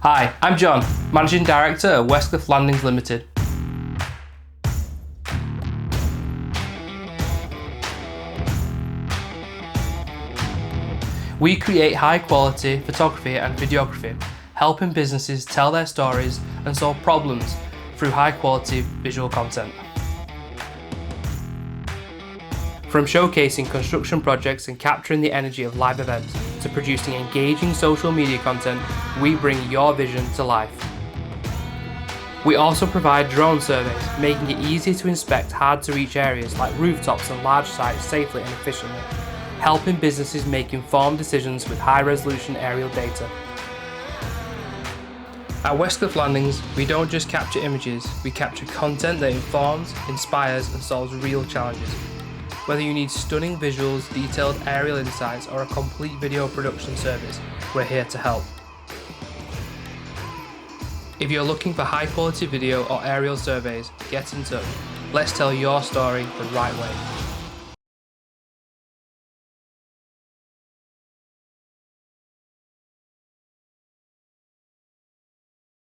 Hi, I'm John, Managing Director at Westcliffe Landings Ltd. We create high quality photography and videography, helping businesses tell their stories and solve problems through high quality visual content. From showcasing construction projects and capturing the energy of live events to producing engaging social media content, we bring your vision to life. We also provide drone surveys, making it easy to inspect hard to reach areas like rooftops and large sites safely and efficiently, helping businesses make informed decisions with high resolution aerial data. At Westcliffe Landings, we don't just capture images, we capture content that informs, inspires and solves real challenges. Whether you need stunning visuals, detailed aerial insights or a complete video production service, we're here to help. If you're looking for high quality video or aerial surveys, get in touch. Let's tell your story the right way.